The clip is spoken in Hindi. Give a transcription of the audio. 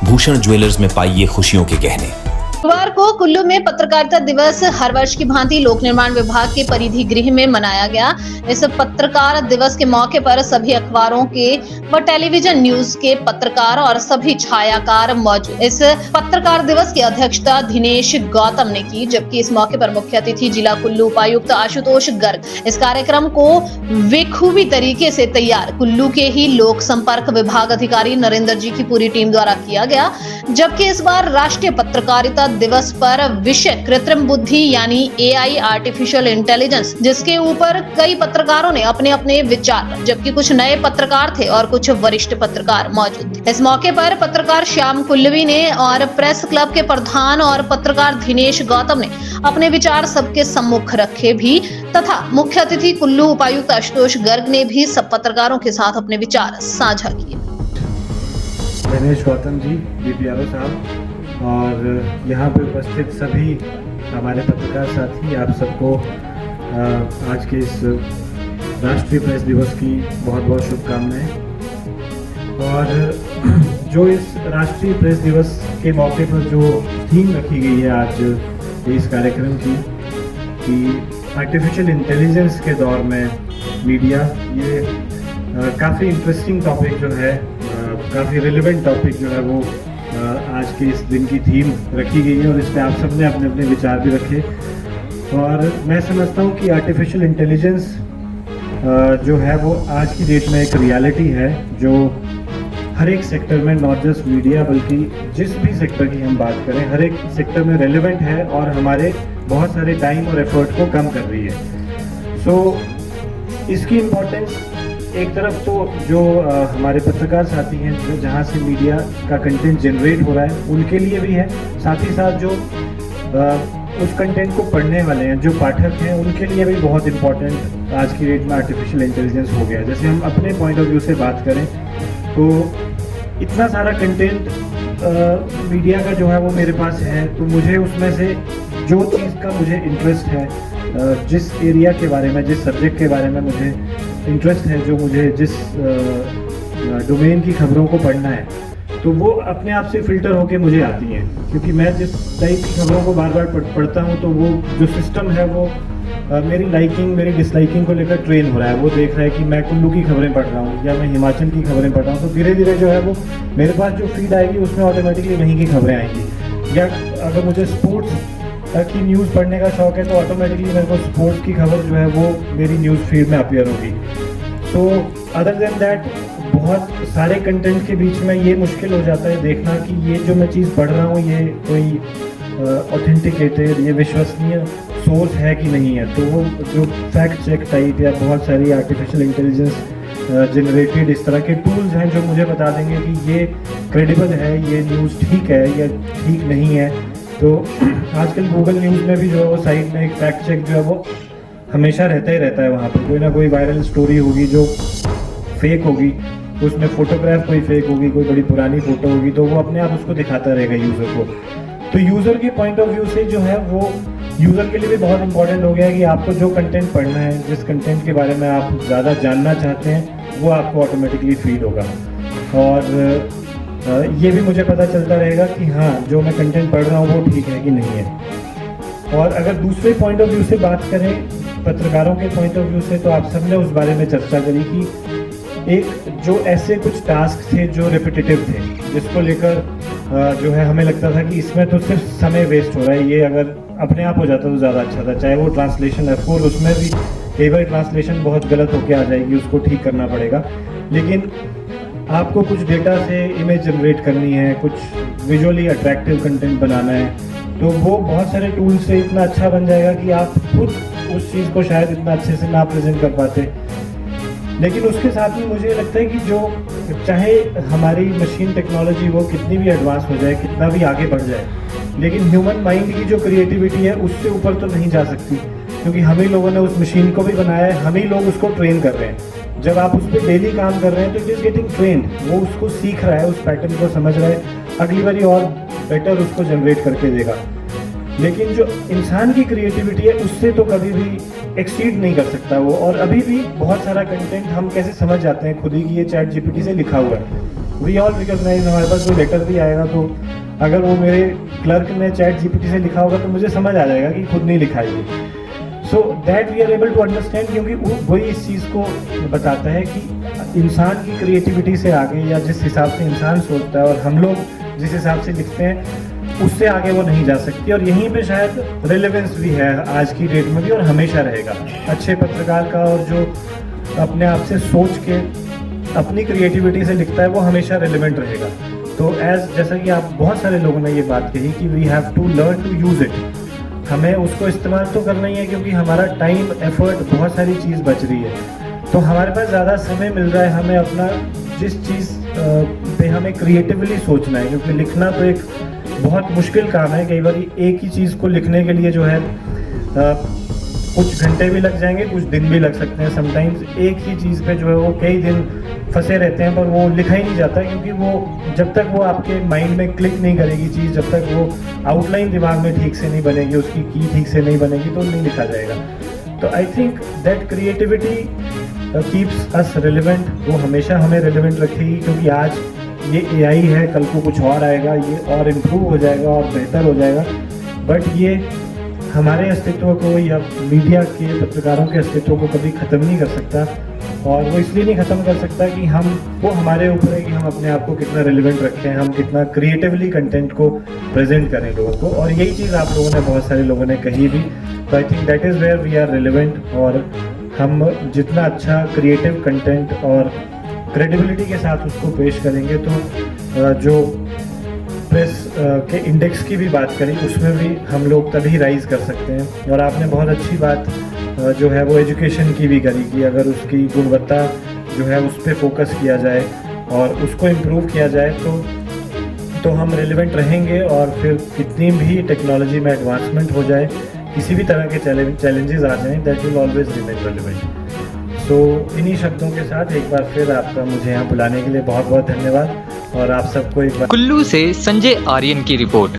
भूषण ज्वेलर्स में पाइए खुशियों के गहने। गुरुवार को कुल्लू में पत्रकारिता दिवस हर वर्ष की भांति लोक निर्माण विभाग के परिधि गृह में मनाया गया। इस पत्रकार दिवस के मौके पर सभी अखबारों के व टेलीविजन न्यूज के पत्रकार और सभी छायाकार मौजूद। इस पत्रकार दिवस की अध्यक्षता दिनेश गौतम ने की, जबकि इस मौके पर मुख्य अतिथि जिला कुल्लू उपायुक्त आशुतोष गर्ग। इस कार्यक्रम को बेखूबी तरीके से तैयार कुल्लू के ही लोक संपर्क विभाग अधिकारी नरेंद्र जी की पूरी टीम द्वारा किया गया। जबकि इस बार राष्ट्रीय पत्रकारिता दिवस पर विषय कृत्रिम बुद्धि यानी AI आर्टिफिशियल इंटेलिजेंस, जिसके ऊपर कई पत्रकारों ने अपने अपने विचार, जबकि कुछ नए पत्रकार थे और कुछ वरिष्ठ पत्रकार मौजूद थे। इस मौके पर पत्रकार श्याम कुल्लवी ने और प्रेस क्लब के प्रधान और पत्रकार दिनेश गौतम ने अपने विचार सबके सम्मुख रखे भी, तथा मुख्य अतिथि कुल्लू उपायुक्त आशुतोष गर्ग ने भी सब पत्रकारों के साथ अपने विचार साझा किए। दिनेश गौतम जी, DPRO साहब और यहाँ पे उपस्थित सभी हमारे पत्रकार साथी, आप सबको आज के इस राष्ट्रीय प्रेस दिवस की बहुत बहुत शुभकामनाएं। और जो इस राष्ट्रीय प्रेस दिवस के मौके पर जो थीम रखी गई है आज इस कार्यक्रम की कि आर्टिफिशियल इंटेलिजेंस के दौर में मीडिया, ये काफ़ी इंटरेस्टिंग टॉपिक जो है, काफ़ी रिलेवेंट टॉपिक जो है वो आज के इस दिन की थीम रखी गई है और इस पर आप सब ने अपने अपने विचार भी रखे। और मैं समझता हूँ कि आर्टिफिशियल इंटेलिजेंस जो है वो आज की डेट में एक रियलिटी है जो हर एक सेक्टर में, नॉट जस्ट मीडिया बल्कि जिस भी सेक्टर की हम बात करें, हर एक सेक्टर में रेलेवेंट है और हमारे बहुत सारे टाइम और एफर्ट को कम कर रही है। सो इसकी इम्पोर्टेंस एक तरफ तो जो हमारे पत्रकार साथी हैं, जो जहाँ से मीडिया का कंटेंट जनरेट हो रहा है उनके लिए भी है, साथ ही साथ जो उस कंटेंट को पढ़ने वाले हैं, जो पाठक हैं, उनके लिए भी बहुत इम्पोर्टेंट आज की डेट में आर्टिफिशियल इंटेलिजेंस हो गया है। जैसे हम अपने पॉइंट ऑफ व्यू से बात करें तो इतना सारा कंटेंट मीडिया का जो है वो मेरे पास है, तो मुझे उसमें से जो चीज़ का मुझे इंटरेस्ट है, जिस एरिया के बारे में, जिस सब्जेक्ट के बारे में मुझे इंटरेस्ट है, जो मुझे जिस डोमेन की खबरों को पढ़ना है, तो वो अपने आप से फिल्टर होके मुझे आती हैं। क्योंकि मैं जिस टाइप की खबरों को बार बार पढ़ता हूँ, तो वो जो सिस्टम है वो मेरी लाइकिंग, मेरी डिसलाइकिंग को लेकर ट्रेन हो रहा है। वो देख रहा है कि मैं कुल्लू की खबरें पढ़ रहा हूँ या मैं हिमाचल की खबरें पढ़ रहा हूँ, तो धीरे धीरे जो है वो मेरे पास जो फीड आएगी उसमें ऑटोमेटिकली वहीं की खबरें आएंगी। या अगर मुझे स्पोर्ट्स की न्यूज़ पढ़ने का शौक है तो ऑटोमेटिकली मेरे को स्पोर्ट्स की खबर जो है वो मेरी न्यूज़ फीड में अपीयर होगी। सो अदर देन दैट, बहुत सारे कंटेंट के बीच में ये मुश्किल हो जाता है देखना कि ये जो मैं चीज़ पढ़ रहा हूँ ये कोई ऑथेंटिकेटेड, ये विश्वसनीय सोर्स है कि नहीं है। तो वो जो फैक्ट चेक टाइप या बहुत सारी आर्टिफिशियल इंटेलिजेंस जनरेटेड इस तरह के टूल्स हैं जो मुझे बता देंगे कि ये क्रेडिबल है, ये न्यूज़ ठीक है या ठीक नहीं है। तो आजकल गूगल न्यूज़ में भी जो है वो साइड में एक फैक्ट चेक जो है वो हमेशा रहता ही रहता है। वहाँ पे कोई ना कोई वायरल स्टोरी होगी जो फेक होगी, उसमें फ़ोटोग्राफ कोई फेक होगी, कोई बड़ी पुरानी फ़ोटो होगी, तो वो अपने आप उसको दिखाता रहेगा यूज़र को। तो यूज़र के पॉइंट ऑफ व्यू से जो है वो यूज़र के लिए भी बहुत इंपॉर्टेंट हो गया है कि आपको जो कंटेंट पढ़ना है, जिस कंटेंट के बारे में आप ज़्यादा जानना चाहते हैं, वो आपको ऑटोमेटिकली फीड होगा। और ये भी मुझे पता चलता रहेगा कि हाँ, जो मैं कंटेंट पढ़ रहा हूँ वो ठीक है कि नहीं है। और अगर दूसरे पॉइंट ऑफ व्यू से बात करें, पत्रकारों के पॉइंट ऑफ व्यू से, तो आप सबने उस बारे में चर्चा करी कि एक जो ऐसे कुछ टास्क थे जो रिपीटेटिव थे, जिसको लेकर जो है हमें लगता था कि इसमें तो सिर्फ समय वेस्ट हो रहा है, ये अगर अपने आप हो जाता तो ज़्यादा अच्छा था। चाहे वो ट्रांसलेशन है, फोर उसमें भी कई बार ट्रांसलेशन बहुत गलत होके आ जाएगी, उसको ठीक करना पड़ेगा। लेकिन आपको कुछ डेटा से इमेज जनरेट करनी है, कुछ विजुअली अट्रैक्टिव कंटेंट बनाना है, तो वो बहुत सारे टूल से इतना अच्छा बन जाएगा कि आप खुद उस चीज़ को शायद इतना अच्छे से ना प्रेजेंट कर पाते। लेकिन उसके साथ में मुझे लगता है कि जो चाहे हमारी मशीन टेक्नोलॉजी वो कितनी भी एडवांस हो जाए, कितना भी आगे बढ़ जाए, लेकिन ह्यूमन माइंड की जो क्रिएटिविटी है उससे ऊपर तो नहीं जा सकती, क्योंकि हम ही लोगों ने उस मशीन को भी बनाया है, हम ही लोग उसको ट्रेन कर रहे हैं। जब आप उस पर डेली काम कर रहे हैं तो इट इज़ गेटिंग ट्रेंड, वो उसको सीख रहा है, उस पैटर्न को समझ रहा है, अगली बारी और बेटर उसको जनरेट करके देगा। लेकिन जो इंसान की क्रिएटिविटी है उससे तो कभी भी एक्सीड नहीं कर सकता वो। और अभी भी बहुत सारा कंटेंट हम कैसे समझ जाते हैं खुद ही कि ये चैट जीपीटी से लिखा हुआ है, वी ऑल रिकॉग्नाइज, हमारे पास जो लेटर भी आएगा तो अगर वो मेरे क्लर्क ने ChatGPT से लिखा होगा तो मुझे समझ आ जाएगा कि खुद नहीं लिखा है। So that we are able to understand, क्योंकि वही इस चीज़ को बताता है कि इंसान की क्रिएटिविटी से आगे, या जिस हिसाब से इंसान सोचता है और हम लोग जिस हिसाब से लिखते हैं, उससे आगे वो नहीं जा सकती। और यहीं पे शायद रेलेवेंस भी है आज की डेट में भी, और हमेशा रहेगा अच्छे पत्रकार का। और जो अपने आप से सोच के अपनी क्रिएटिविटी से लिखता है वो हमेशा रेलेवेंट रहेगा। तो जैसा कि आप बहुत सारे लोगों ने ये बात कही कि we have to learn to use it, हमें उसको इस्तेमाल तो करना ही है, क्योंकि हमारा टाइम, एफर्ट, बहुत सारी चीज़ बच रही है। तो हमारे पास ज़्यादा समय मिल रहा है, हमें अपना जिस चीज़ पे हमें क्रिएटिवली सोचना है, क्योंकि लिखना तो एक बहुत मुश्किल काम है। कई बार एक ही चीज़ को लिखने के लिए जो है कुछ घंटे भी लग जाएंगे, कुछ दिन भी लग सकते हैं। समटाइम्स एक ही चीज़ पे जो है वो कई दिन फंसे रहते हैं, पर वो लिखा ही नहीं जाता, क्योंकि वो जब तक वो आपके माइंड में क्लिक नहीं करेगी चीज़, जब तक वो आउटलाइन दिमाग में ठीक से नहीं बनेगी, उसकी की ठीक से नहीं बनेगी, तो नहीं लिखा जाएगा। तो I think that creativity keeps us relevant, वो हमेशा हमें रिलेवेंट रखेगी, क्योंकि आज ये AI है, कल को कुछ और आएगा, ये और इम्प्रूव हो जाएगा और बेहतर हो जाएगा। बट ये हमारे अस्तित्व को या मीडिया के पत्रकारों के अस्तित्व को कभी ख़त्म नहीं कर सकता। और वो इसलिए नहीं ख़त्म कर सकता कि वो हमारे ऊपर है कि हम अपने आप को कितना रिलेवेंट रखें, हम कितना क्रिएटिवली कंटेंट को प्रेजेंट करें लोगों को। और यही चीज़ आप लोगों ने, बहुत सारे लोगं ने कही भी। तो I think that is where we are relevant, और हम जितना अच्छा क्रिएटिव कंटेंट और क्रेडिबिलिटी के साथ उसको पेश करेंगे, तो जो प्रेस के इंडेक्स की भी बात करी, उसमें भी हम लोग तभी राइज कर सकते हैं। और आपने बहुत अच्छी बात जो है वो एजुकेशन की भी करी, कि अगर उसकी गुणवत्ता जो है उस पर फोकस किया जाए और उसको इम्प्रूव किया जाए, तो हम रिलेवेंट रहेंगे। और फिर कितनी भी टेक्नोलॉजी में एडवांसमेंट हो जाए, किसी भी तरह के चैलेंजेस आ जाएं, that will always remain relevant. So इन्हीं शब्दों के साथ एक बार फिर आपका मुझे यहाँ बुलाने के लिए बहुत बहुत धन्यवाद। और आप सबको एक बार कुल्लू से संजय आर्यन की रिपोर्ट।